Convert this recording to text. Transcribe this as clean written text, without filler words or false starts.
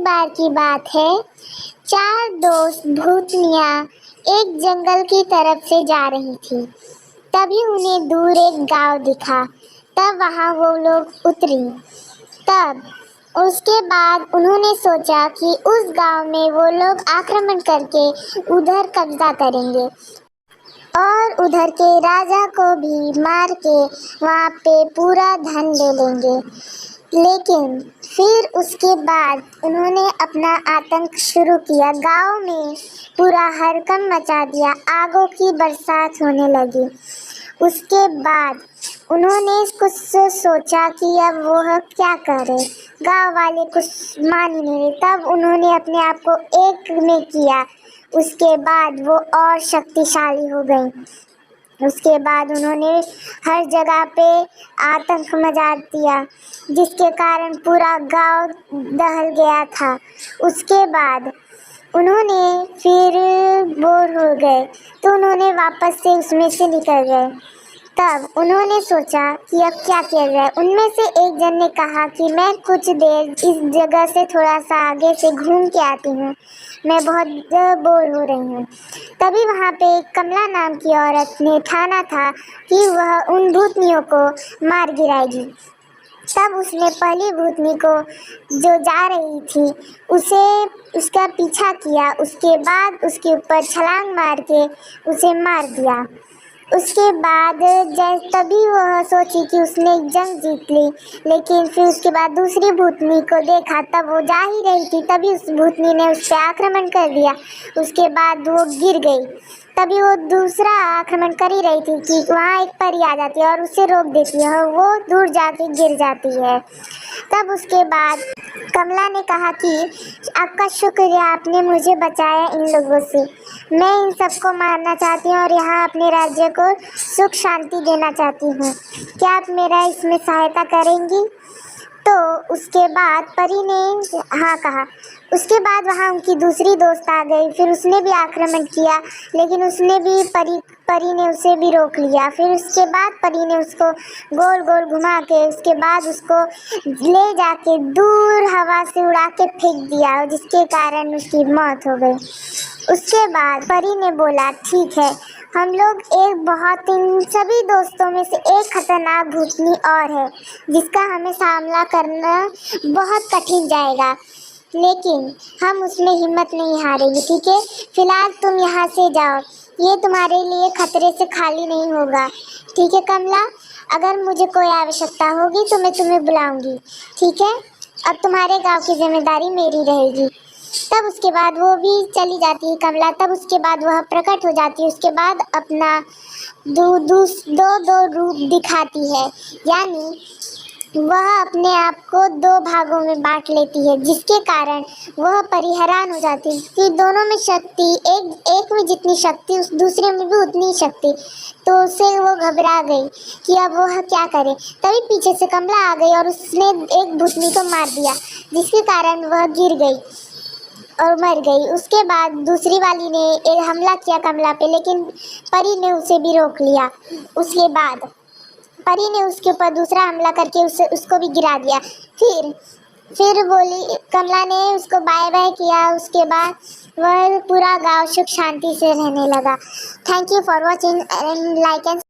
बार की बात है, चार दोस्त भूतनियाँ एक जंगल की तरफ से जा रही थी। तभी उन्हें दूर एक गांव दिखा। तब वहां वो लोग उतरी। तब उसके बाद उन्होंने सोचा कि उस गांव में वो लोग आक्रमण करके उधर कब्जा करेंगे और उधर के राजा को भी मार के वहाँ पे पूरा धन ले लेंगे। लेकिन फिर उसके बाद उन्होंने अपना आतंक शुरू किया। गांव में पूरा हड़कंप मचा दिया, आगों की बरसात होने लगी। उसके बाद उन्होंने कुछ सोचा कि अब वो क्या करे। गांव वाले कुछ मान ही नहीं रहे। तब उन्होंने अपने आप को एक में किया। उसके बाद वो और शक्तिशाली हो गई। उसके बाद उन्होंने हर जगह पे आतंक मचा दिया, जिसके कारण पूरा गांव दहल गया था। उसके बाद उन्होंने फिर बोर हो गए तो उन्होंने वापस से उसमें से निकल गए। तब उन्होंने सोचा कि अब क्या किया जाए। उनमें से एक जन ने कहा कि मैं कुछ देर इस जगह से थोड़ा सा आगे से घूम के आती हूँ, मैं बहुत बोर हो रही हूँ। तभी वहाँ पे एक कमला नाम की औरत ने ठाना था कि वह उन भूतनियों को मार गिराएगी। तब उसने पहली भूतनी को जो जा रही थी उसे उसका पीछा किया। उसके बाद उसके ऊपर छलांग मार के उसे मार दिया। उसके बाद तभी वह सोची कि उसने एक जंग जीत ली। लेकिन फिर उसके बाद दूसरी भूतनी को देखा, तब वो जा ही रही थी, तभी उस भूतनी ने उस पर आक्रमण कर दिया। उसके बाद वो गिर गई। तभी वो दूसरा आक्रमण कर ही रही थी कि वहाँ एक परी आ जाती है और उसे रोक देती है और वो दूर जाके गिर जाती है। तब उसके बाद कमला ने कहा कि आपका शुक्रिया, आपने मुझे बचाया इन लोगों से। मैं इन सबको मारना चाहती हूँ और यहाँ अपने राज्य को सुख शांति देना चाहती हूँ। क्या आप मेरा इसमें सहायता करेंगी? तो उसके बाद परी ने हाँ कहा। उसके बाद वहाँ उनकी दूसरी दोस्त आ गई। फिर उसने भी आक्रमण किया, लेकिन उसने भी परी ने उसे भी रोक लिया। फिर उसके बाद परी ने उसको गोल गोल घुमा के उसके बाद उसको ले जाके दूर हवा से उड़ा के फेंक दिया, जिसके कारण उसकी मौत हो गई। उसके बाद परी ने बोला, ठीक है, हम लोग इन सभी दोस्तों में से एक खतरनाक भूतनी और है जिसका हमें सामना करना बहुत कठिन जाएगा, लेकिन हम उसमें हिम्मत नहीं हारेंगे। ठीक है, फिलहाल तुम यहाँ से जाओ, ये तुम्हारे लिए खतरे से खाली नहीं होगा। ठीक है कमला, अगर मुझे कोई आवश्यकता होगी तो मैं तुम्हें बुलाऊंगी। ठीक है, अब तुम्हारे गांव की जिम्मेदारी मेरी रहेगी। तब उसके बाद वो भी चली जाती है कमला। तब उसके बाद वह प्रकट हो जाती है। उसके बाद अपना दो रूप दिखाती है, यानी वह अपने आप को दो भागों में बांट लेती है, जिसके कारण वह परिहरान हो जाती है कि दोनों में शक्ति एक में जितनी शक्ति उस दूसरे में भी उतनी शक्ति। तो उससे वो घबरा गई कि अब वह क्या करे। तभी पीछे से कमला आ गई और उसने एक भूतनी को मार दिया, जिसके कारण वह गिर गई और मर गई। उसके बाद दूसरी वाली ने एक हमला किया कमला पे, लेकिन परी ने उसे भी रोक लिया। उसके बाद परी ने उसके ऊपर दूसरा हमला करके उसको भी गिरा दिया। फिर बोली कमला ने उसको बाय बाय किया। उसके बाद वह पूरा गांव सुख शांति से रहने लगा। Thank you for watching and like and